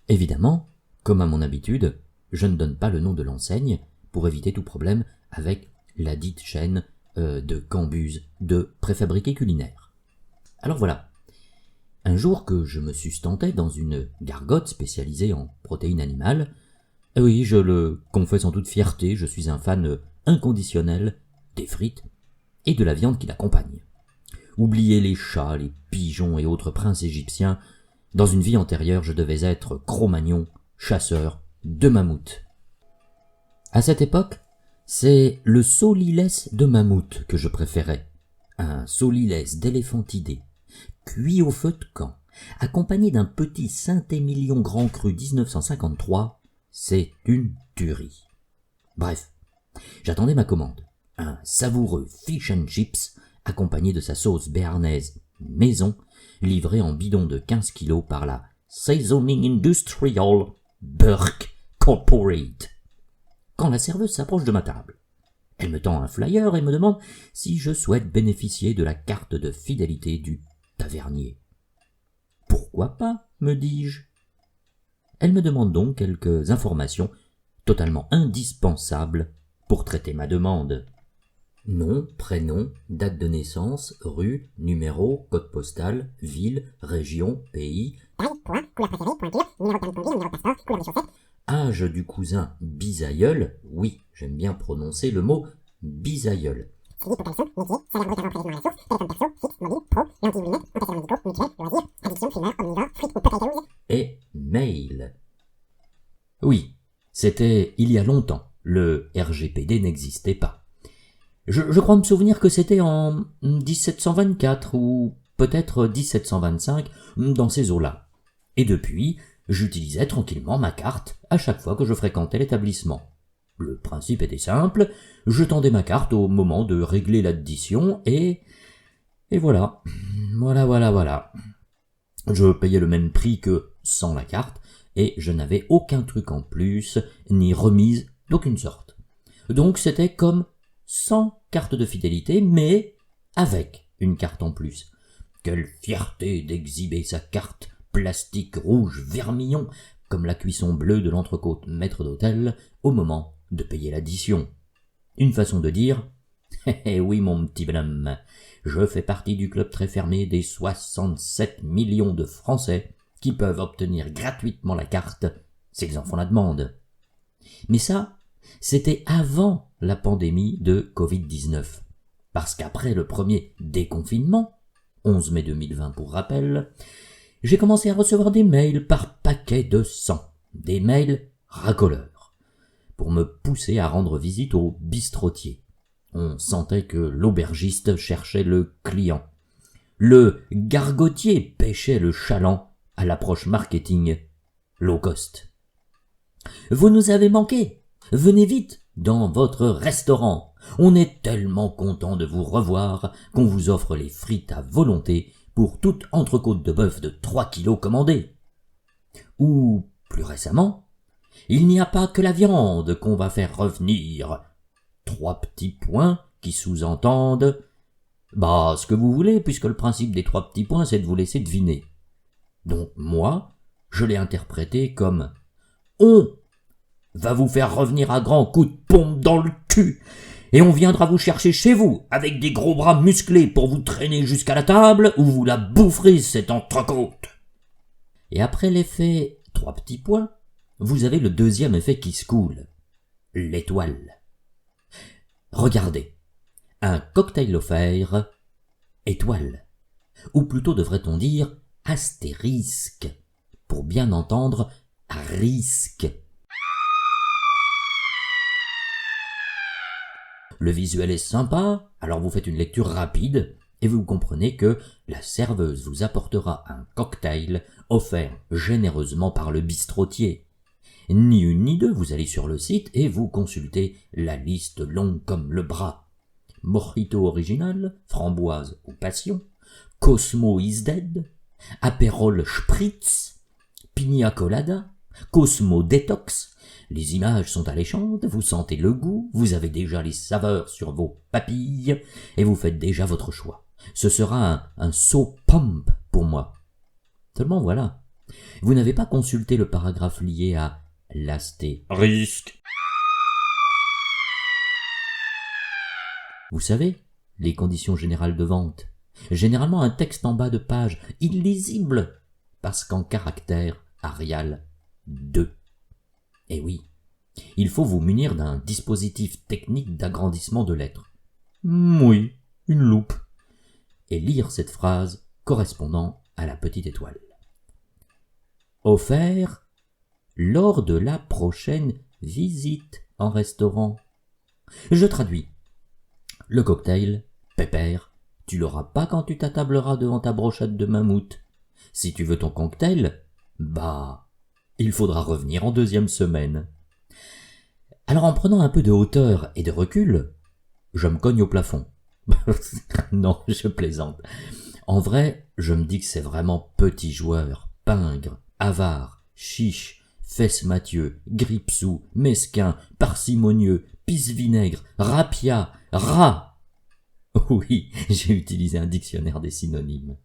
Évidemment, comme à mon habitude, je ne donne pas le nom de l'enseigne pour éviter tout problème avec la dite chaîne de Cambuse de préfabriqués culinaires. Alors voilà, un jour que je me sustentais dans une gargote spécialisée en protéines animales, oui, je le confesse en toute fierté, je suis un fan inconditionnel des frites et de la viande qui l'accompagne. Oubliez les chats, les pigeons et autres princes égyptiens, dans une vie antérieure je devais être Cro-Magnon, chasseur de mammouth. À cette époque, c'est le solilès de mammouth que je préférais, un solilès d'éléphantidé, cuit au feu de camp, accompagné d'un petit Saint-Émilion Grand Cru 1953, c'est une tuerie. Bref, j'attendais ma commande, un savoureux fish and chips accompagné de sa sauce béarnaise maison, livré en bidon de 15 kilos par la Seasoning Industrial Burke Corporate. Quand la serveuse s'approche de ma table, elle me tend un flyer et me demande si je souhaite bénéficier de la carte de fidélité du tavernier. Pourquoi pas, me dis-je. Elle me demande donc quelques informations totalement indispensables pour traiter ma demande. Nom, prénom, date de naissance, rue, numéro, code postal, ville, région, pays, taille, poids, couleur préférée, pointure, numéro de permis de conduire, numéro de passeport, couleur des chaussettes, âge du cousin bisaïeul, oui, j'aime bien prononcer le mot bisaïeul, Philippe Caleçon, métier, salaire brut avant prélèvement à la source, téléphone perso, fixe, mobile, pro, lentilles lunettes, antécédents médicaux, mutuelle, loisirs, addiction, fumeur, omnivore, frites ou pépé et mail. Oui, c'était il y a longtemps, le RGPD n'existait pas. Je crois me souvenir que c'était en 1724 ou peut-être 1725, dans ces eaux-là. Et depuis, j'utilisais tranquillement ma carte à chaque fois que je fréquentais l'établissement. Le principe était simple, je tendais ma carte au moment de régler l'addition et voilà. Voilà. Je payais le même prix que sans la carte et je n'avais aucun truc en plus, ni remise d'aucune sorte. Donc c'était comme sans carte de fidélité, mais avec une carte en plus. Quelle fierté d'exhiber sa carte plastique rouge vermillon, comme la cuisson bleue de l'entrecôte maître d'hôtel, au moment de payer l'addition. Une façon de dire « Eh oui, mon petit bonhomme, je fais partie du club très fermé des 67 millions de Français qui peuvent obtenir gratuitement la carte s'ils en font la demande. » Mais ça, c'était avant la pandémie de Covid-19. Parce qu'après le premier déconfinement, 11 mai 2020 pour rappel, j'ai commencé à recevoir des mails par paquet de 100, des mails racoleurs, pour me pousser à rendre visite au bistrotier. On sentait que l'aubergiste cherchait le client. Le gargotier pêchait le chaland à l'approche marketing low cost. Vous nous avez manqué. Venez vite dans votre restaurant. On est tellement content de vous revoir qu'on vous offre les frites à volonté pour toute entrecôte de bœuf de 3 kilos commandée. Ou, plus récemment, il n'y a pas que la viande qu'on va faire revenir. 3 petits points qui sous-entendent ce que vous voulez, puisque le principe des 3 petits points, c'est de vous laisser deviner. Donc moi, je l'ai interprété comme on va vous faire revenir à grands coups de pompe dans le cul, et on viendra vous chercher chez vous avec des gros bras musclés pour vous traîner jusqu'à la table où vous la boufferez cette entrecôte. Et après l'effet 3 petits points, vous avez le deuxième effet qui se coule, l'étoile. Regardez, un cocktail offert, étoile, ou plutôt devrait-on dire astérisque, pour bien entendre à risque. Le visuel est sympa, alors vous faites une lecture rapide et vous comprenez que la serveuse vous apportera un cocktail offert généreusement par le bistrotier. Ni une ni deux, vous allez sur le site et vous consultez la liste longue comme le bras. Mojito original, framboise ou passion, Cosmo is dead, Aperol Spritz, Pina Colada, Cosmo Detox. Les images sont alléchantes, vous sentez le goût, vous avez déjà les saveurs sur vos papilles et vous faites déjà votre choix. Ce sera un saut pump pour moi. Seulement voilà, Vous n'avez pas consulté le paragraphe lié à l'astérisque. Vous savez, les conditions générales de vente. Généralement un texte en bas de page, illisible, parce qu'en caractère Arial 2. Eh oui, il faut vous munir d'un dispositif technique d'agrandissement de lettres. Oui, une loupe. Et lire cette phrase correspondant à la petite étoile. Offert lors de la prochaine visite en restaurant. Je traduis. Le cocktail, pépère, tu l'auras pas quand tu t'attableras devant ta brochette de mammouth. Si tu veux ton cocktail, il faudra revenir en 2e semaine. Alors en prenant un peu de hauteur et de recul, je me cogne au plafond. Non, je plaisante. En vrai, je me dis que c'est vraiment petit joueur, pingre, avare, chiche, fesse-mathieu, gripsou, mesquin, parcimonieux, pisse-vinaigre, rapia, rat. Oui, j'ai utilisé un dictionnaire des synonymes.